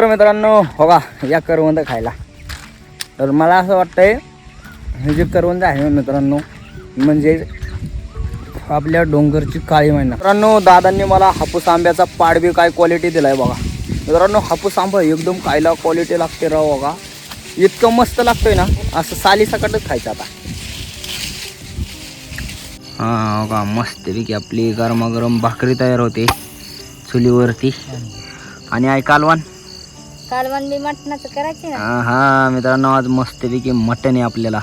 तर मित्रांनो बघा या करवंद खायला. तर मला असं वाटतंय हे जे करवंद आहे मित्रांनो म्हणजे आपल्या डोंगरची काळी मैना. मित्रांनो दादांनी मला हापूस आंब्याचा पाडबी काय क्वालिटी दिलाय बघा. मित्रांनो हापूस आंबा एकदम खायला क्वालिटी लागते राव बघा. इतकं मस्त लागतोय ना असं साली सकटच खायचं आता. हा बघा मस्तपैकी आपली गरमागरम भाकरी तयार होते चुलीवरती. आणि आई कालवण बी मटणाचं करायचे ना. हा मित्रांनो आज मस्तपैकी मटण आहे आपल्याला.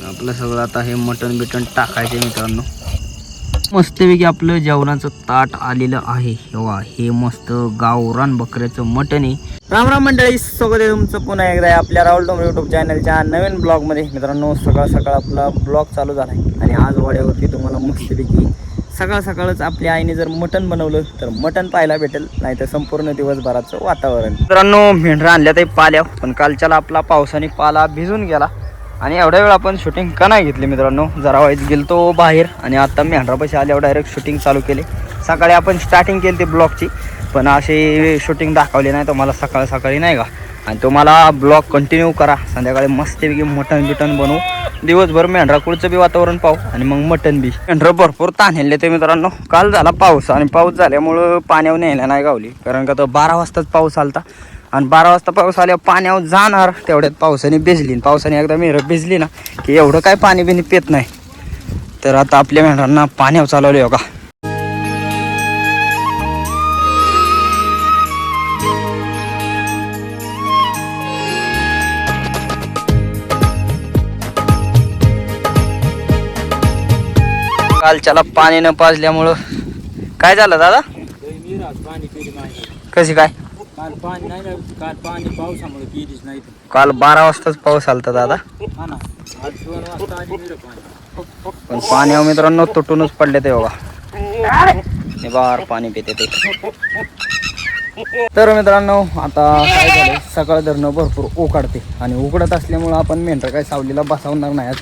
आपलं सगळं आता हे मटण बिटण टाकायचे मित्रांनो. मस्तपैकी आपलं जेवणाचं ताट आलेलं आहे. हे मस्त गावरान बकऱ्याचं मटण आहे. राम राम मंडळी, स्वागत आहे तुमचं पुन्हा एकदा आपल्या राहुल डोंगरे यूट्यूब चॅनलच्या नवीन ब्लॉगमध्ये. मित्रांनो सकाळ सकाळ आपला ब्लॉग चालू झाला आहे आणि आज वाड्यावरती तुम्हाला मस्तपैकी सकाळ सकाळच आपल्या आईने जर मटण बनवलं तर मटण पाहायला भेटेल, नाही तर संपूर्ण दिवसभराचं वातावरण. मित्रांनो मेंढरा आणल्या ते पाल्या, पण कालच्याला आपला पावसाने पाला भिजून गेला आणि एवढ्या वेळ आपण शूटिंग का नाही घेतली मित्रांनो. जरा वाईट गेलतो बाहेर आणि आता मेंढरापाशी आल्यावर डायरेक्ट शूटिंग चालू केले. सकाळी आपण स्टार्टिंग केली ती ब्लॉगची, पण अशी शूटिंग दाखवली नाही तुम्हाला सकाळी सकाळी नाही का. आणि तुम्हाला ब्लॉग कंटिन्यू करा. संध्याकाळी मस्तपैकी मटण बिटन बनवू, दिवसभर मेंढराकुळचं बी वातावरण पाहू आणि मग मटण बी. मेंढरं भरपूर ताणले ते मित्रांनो. काल झाला पाऊस आणि पाऊस झाल्यामुळं पाण्यावर न्यायला नाही गावली, कारण का तो 12 वाजताच पाऊस आलता आणि 12 वाजता पाऊस आल्यावर पाण्यावर जाणार तेवढ्यात पावसाने भिजली. पावसाने एकदा मेहर भिजली ना की एवढं काय पाणी बिनी पेत नाही. तर आता आपल्या मेंढरांना पाण्यावर चालवले बघा. कालच्याला पाणी न पाजल्यामुळं काय झालं दादा? कशी काय? काल पाणी नाही ना, काल पाणी पावसामुळे गेलीच नाही. काल 12 वाजताच पाऊस आलता दादा, हा ना, आज 2 वाजता आली मिळं पाणी. पण पाण्यावर मित्रांनो तुटूनच पडले ते बघा. निबार पाणी पिते ते. तर मित्रांनो आता काय झालं, सकाळ धरणं भरपूर उकाडते आणि उकडत असल्यामुळं आपण मेंढर काय सावलीला बसवणार नाही,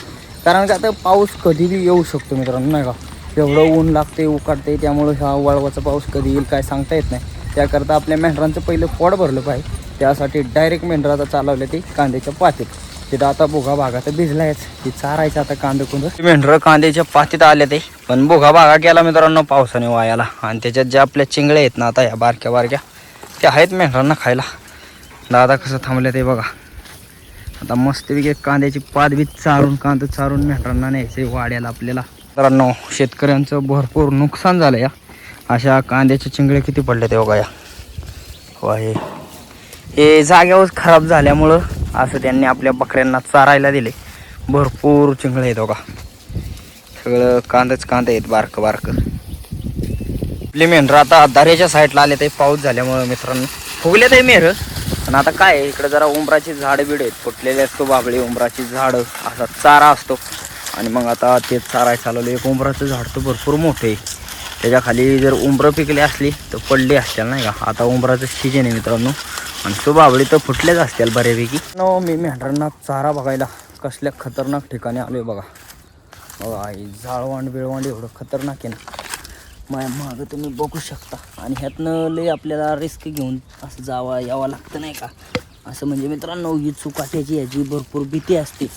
कारण का आता पाऊस कधीही येऊ शकतो मित्रांनो नाही का. एवढं ऊन लागते उकाडते, त्यामुळं हा वळवाचा पाऊस कधी येईल काय सांगता येत नाही. त्याकरता आपल्या मेंढरांचं पहिलं पोट भरलं पाहिजे. त्यासाठी डायरेक्ट मेंढर आता चालवले ते कांद्याच्या पातीत. तिथं आता भोगा भागा तर भिजलायच, ती चारायचं आता कांदे कुंद. मेंढरं कांद्याच्या पातीत आले ते, पण भोगा भागा केला मित्रांनो पावसाने वायाला. आणि त्याच्यात ज्या आपल्या चिंगळ्या आहेत ना आता ह्या बारक्या बारक्या त्या आहेत मेंढरांना खायला. दादा कसं थांबले ते बघा. आता मस्तपैकी कांद्याची पात बी चारून कांदा चारून मेंढरांना न्यायचे वाड्याला आपल्याला. मित्रांनो शेतकऱ्यांचं भरपूर नुकसान झालं या. अशा कांद्याचे चिंगळे किती पडले ते बघा या. हे जाग्यावर खराब झाल्यामुळं असं त्यांनी आपल्या बकऱ्यांना चारायला दिले. भरपूर चिंगळे आहेत बघा, सगळं कांदेच कांदे आहेत बारकं बारकं. आपली मेंढरं आता दऱ्याच्या साईडला आले ते पाऊस झाल्यामुळं मित्रांनो फुगले ते मेहर. पण आता काय आहे इकडे जरा उंबराची झाडं बिड आहेत, फुटलेले असतो बाबळी उंबराची झाडं, असा चारा असतो. आणि मग आता ते चाराय चालवलं. एक उंबराचं झाड तर भरपूर मोठं आहे, त्याच्या खाली जर उंबरं पिकली असली तर पडली असतील नाही का. आता उंबराचं सीजन आहे मित्रांनो आणि तो बाबळी तर फुटलेच असतील बऱ्यापैकी. मी मेंढरांना चारा बघायला कसल्या खतरनाक ठिकाणी आलोय बघा. बघा झाळवांड बिळवांड एवढं खतरनाक आहे ना माया मागं तुम्ही बघू शकता. आणि ह्यातनं लय आपल्याला रिस्क घेऊन असं यावं लागतं नाही का. असं म्हणजे मित्रांनो ही चुकाट्याची याची भरपूर भीती असते.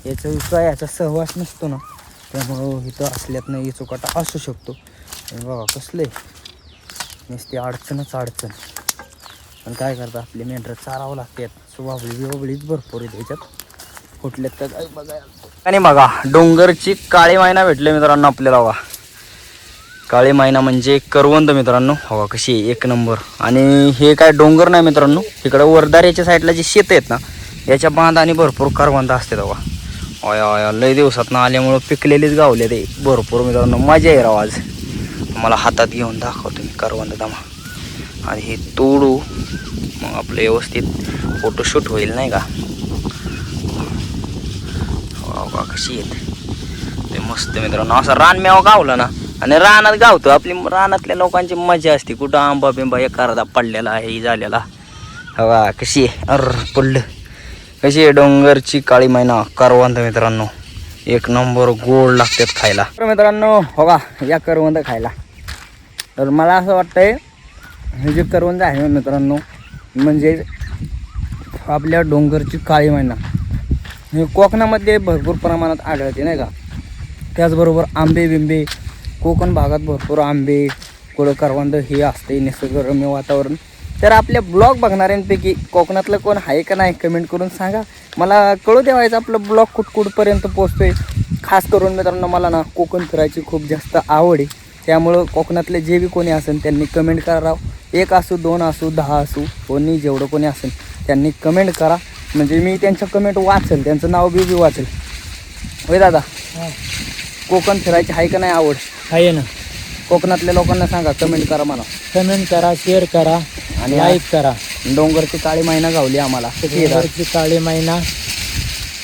याचा सहवास नसतो ना, त्यामुळं इथं असल्यातनं ही चुकाटा असू शकतो. बघा कसलं आहे नुसती अडचणच अडचण. पण काय करता आपले मेंढरं चारावं लागतात. सुबाबळी बिबाबळीच भरपूर आहे त्याच्यात, फुटल्यात तर बघा. आणि बघा डोंगरची काळी मैना भेटले मित्रांनो आपल्याला बघा. काळी मैना म्हणजे करवंद मित्रांनो. हवा कशी आहे एक नंबर. आणि हे काय डोंगर नाही मित्रांनो, इकडं वरदाऱ्याच्या साईडला जी शेत आहेत ना याच्या बांधाने भरपूर करवंद असते बघा. अया लय दिवसात ना आल्यामुळं पिकलेलीच गावले ते भरपूर मित्रांनो. मजा आहे राव. आज मला हातात घेऊन दाखवतो मी करवंद दमा. आणि हे तोडू मग आपलं व्यवस्थित फोटोशूट होईल नाही का. बघा कशी येते ते मस्त मित्रांनो. असं रानमेवा गावलं ना आणि रानात गावतो आपली रानातल्या लोकांची मजा असते. कुठं आंबा बिंबा एक अर्धा पडलेला आहे झालेला. हवा कशी आहे पडलं. कशी आहे डोंगरची काळी मैना करवंद मित्रांनो. एक नंबर गोड लागतात खायला. तर मित्रांनो हो का, या करवंद खायला. तर मला असं वाटतंय हे जे करवंद आहे मित्रांनो, म्हणजे आपल्या डोंगरची काळी मैना हे कोकणामध्ये भरपूर प्रमाणात आढळते नाही का. त्याचबरोबर आंबे बिंबे, कोकण भागात भरपूर आंबे कुठं करवंद हे असते, निसर्गरम्य वातावरण. तर आपल्या ब्लॉग बघणाऱ्यांपैकी कोकणातलं कोण आहे का नाही कमेंट करून सांगा. मला कळू द्यावायचं आपलं ब्लॉग कुठपर्यंत पोचतोय. खास करून मित्रांनो मला ना कोकण फिरायची खूप जास्त आवड आहे. त्यामुळं कोकणातले जे बी कोणी असेल त्यांनी कमेंट करा. 1 असू 2 असू 10 असू, कोणी जेवढं कोणी असेल त्यांनी कमेंट करा. म्हणजे मी त्यांच्या कमेंट वाचेल, त्यांचं नाव बी वाचेल. होय दादा, कोकण फिरायची आहे का नाही आवड? आहे ना. कोकणातल्या लोकांना सांगा, कमेंट करा मला. कमेंट करा, शेअर करा आणि लाईक करा. डोंगरची काळी मैना गावली आम्हाला. डोंगरची काळी मैना,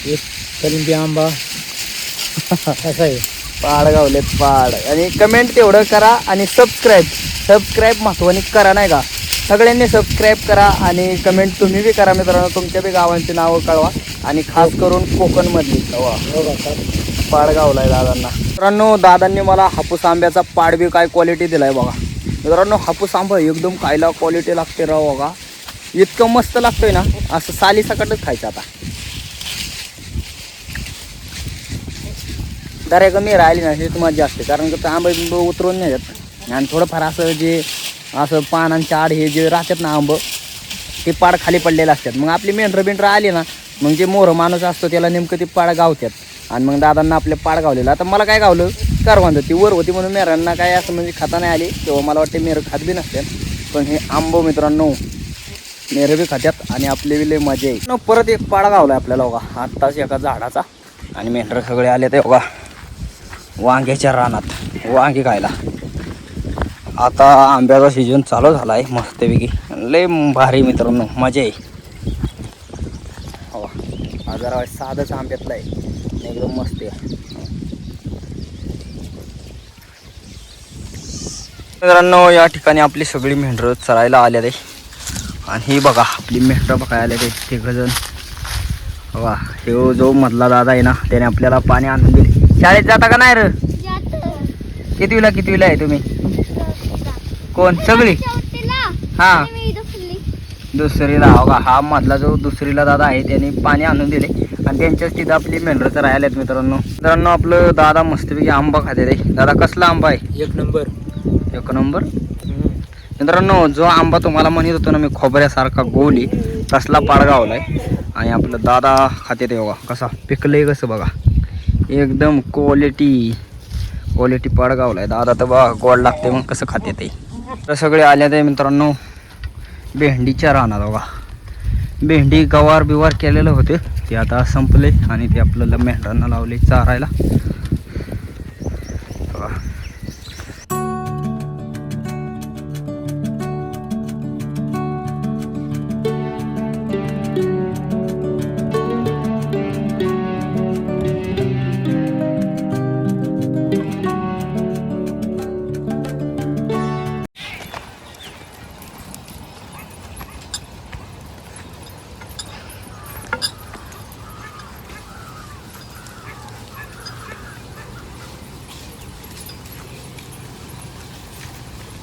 एक कलिंबी आंबा असं आहे. पाड गावलेत पाड. आणि कमेंट तेवढं करा आणि सबस्क्राईब महत्त्वाने करा नाही का. सगळ्यांनी सबस्क्राईब करा आणि कमेंट तुम्ही बी करा मित्रांनो. तुमच्या बी गावांची नावं कळवा आणि खास करून कोकणमधली कळवा. पाड गावलाय दादांना. मित्रांनो दादांनी मला हापूस आंब्याचा पाड बी काय क्वालिटी दिलाय बघा. मित्रांनो हापूस आंबा एकदम खायला क्वालिटी लागते राव बघा. इतकं मस्त लागतोय ना, असं साली सकटच खायचं. आता दर्या कमी राहिली ना हे तुम्हाला जास्त, कारण का आंबे बिंब उतरून नाही जात. आणि थोडंफार असं जे असं पानांच्या आड हे जे राहतात ना आंब, ते पाड खाली पडलेले असतात. मग आपली मेंढरं आली ना, मग जे मोरं माणूस असतो त्याला नेमकं ते पाड गावतात. आणि मग दादांना आपले पाड गावलेलं. आता मला काय गावलं, करवंद ती वर होती म्हणून मेरांना काय असं म्हणजे खाता नाही आली. तेव्हा मला वाटते मेरं खात बी नसतात. पण हे आंबो मित्रांनो मेरं बी खात्यात आणि आपले बी लय मजा आहे. परत एक पाड गावला आपल्याला बघा आत्ताच एका झाडाचा. आणि मेंढरं सगळे आले ते बघा वांग्याच्या रानात वांगे खायला. आता आंब्याचा सीजन चालू झाला आहे मस्तपैकी. लय भारी मित्रांनो, मजा आहे. हो हा जरा साधंच आंब्यातला आहे, एकदम मस्त आहे. मित्रांनो या ठिकाणी आपली सगळी मेंढरं चरायला आल्या ते. आणि ही बघा आपली मेंढरं बघायला आले ते 3 जण. बघा हे जो मधला दादा आहे ना, त्याने आपल्याला पाणी आणून दिले. शाळेत जाता का नाही र? कितवीला आहे तुम्ही? कोण सगळी? हा दुसरीला. हो का, हा मधला जो दुसरीला दादा आहे त्याने पाणी आणून दिले आणि त्यांच्याच तिथं आपली मेंढरं तर राहिल्यात मित्रांनो. आपलं दादा मस्तपैकी आंबा खाते रे. दादा कसला आंबा आहे? 1 नंबर. 1 नंबर मित्रांनो. जो आंबा तुम्हाला म्हणत होतो ना मी खोबऱ्यासारखा गोली, तसला पाड गावलाय. आणि आपलं दादा खाते ते बघा कसा पिकलंय कसं बघा, एकदम क्वालिटी पाड गावलाय. दादा तर बघा गोड लागते मग कसं खाते ते. तर सगळे आले ते मित्रांनो भेंडीच्या रानात बघा. भेंडी गवार बिवार केलेलं होते ते आता संपले आणि ते आपल्याला मेंढरांना लावले चारायला बघा.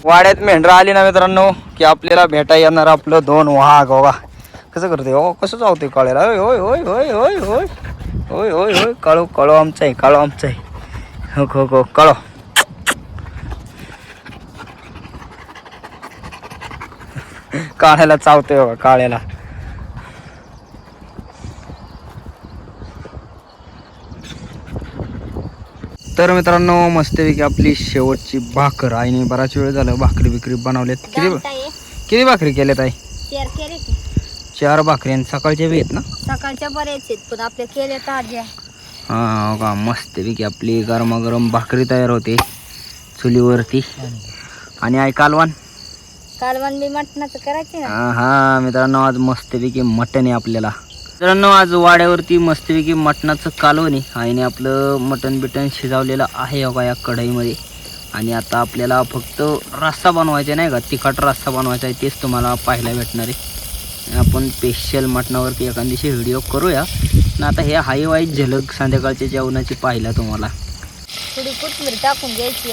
वाड्यात मेंढरं आली ना मित्रांनो की आपल्याला भेटा येणार आपलं 2 वाघ. बघा कसं करते हो, कसं चावते काळ्याला. होय होय होय होय होय होय होय होय होय काळो आमचा आहे, काळो आमचा आहे. हो काळो. काळ्याला चावते बघा काळ्याला. तर मित्रांनो मस्तपैकी आपली शेवटची भाकर. आईने बराच वेळ झाला भाकरी बिकरी बनवल्यात. किती भाकरी केल्यात आई? 4 भाकरी. आणि सकाळच्या बी आहेत ना? सकाळच्या बरेच आहेत पण आपल्या केल्या ताज्या. हा का मस्तपैकी आपली गरमागरम भाकरी तयार होते चुलीवरती. आणि आई कालवण बी मटणाचं करायचे ना. हा मित्रांनो आज मस्तपैकी मटण आहे आपल्याला. मित्रांनो आज वाड्यावरती मस्तपैकी मटणाचं कालवण आहे. आईने आपलं मटण बिटन शिजवलेलं आहे बघा या कढईमध्ये. आणि आता आपल्याला फक्त रस्सा बनवायचा नाही का, तिखट रस्सा बनवायचा आहे, तेच तुम्हाला पाहायला भेटणार आहे. आपण स्पेशल मटणावरती एखाद दिवशी व्हिडिओ करूया. ना आता हे हाय वाईट झलक संध्याकाळच्या जेवणाची पाहिला तुम्हाला. थोडी कोथिंबीर टाकून घ्यायची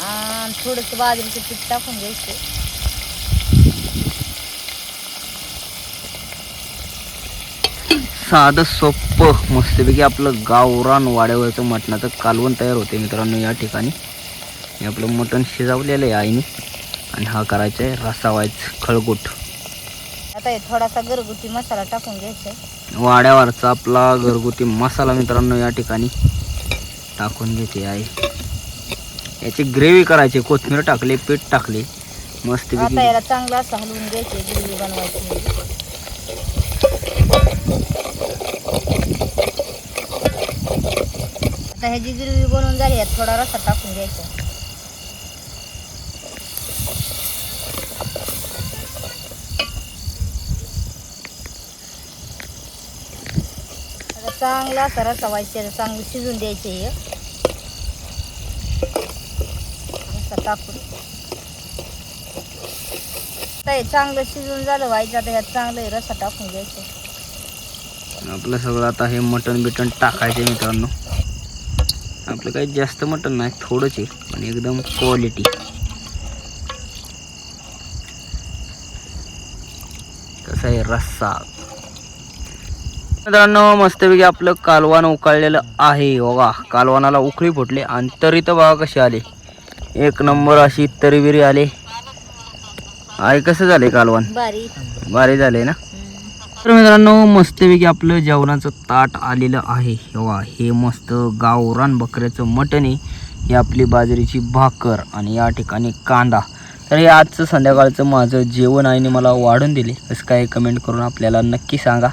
आणि थोडंसं बाजरीचं पीठ टाकून घ्यायचं. साधं सोपं मस्तपैकी आपलं गावरान वाड्यावरचं मटणाचं कालवण तयार होते मित्रांनो. या ठिकाणी हे आपलं मटण शिजवलेलं आहे आईने आणि हा करायचा आहे रसावायच खळगुट. आता हे थोडासा घरगुती मसाला टाकून घ्यायचा. वाड्यावरचा आपला घरगुती मसाला मित्रांनो या ठिकाणी टाकून घेते आहे. याची ग्रेव्ही करायची, कोथिंबीर टाकली, पीठ टाकले मस्तपैकी. आता याला चांगलं असं हलवून घ्यायचे, ग्रेव्ही बनवायची. आता ह्याची ग्रेव्ही बनवून झाली, यात थोडा रस्सा टाकून घ्यायचा. आता चांगला असा रस्सा व्हायचा, चांगलं शिजून द्यायचे. हे रस्सा टाकून आता हे चांगलं शिजून झालं व्हायचं. आता ह्यात चांगलं रस्सा टाकून घ्यायचं. आपलं सगळं आता हे मटण बिटण टाकायचं मित्रांनो. आपलं काही जास्त मटण नाही, थोडंच आहे पण एकदम क्वालिटी. कसा आहे रस्सा मित्रांनो. मस्तपैकी आपलं कालवान उकळलेलं आहे बघा. कालवानाला उकळी फुटली आणि तरी तर बघा कशी आली, एक नंबर अशी तरीबिरी आली. आई कसं झालंय कालवान? भारी झालंय ना. तर मित्रांनो मस्तपैकी आपलं जेवणाचं ताट आलेलं आहे बघा. हे मस्त गावरान बकऱ्याचं मटण आहे, ही आपली बाजरीची भाकर आणि या ठिकाणी कांदा. तर हे आजचं संध्याकाळचं माझं जेवण आईने मला वाढून दिले. कसं काय कमेंट करून आपल्याला नक्की सांगा.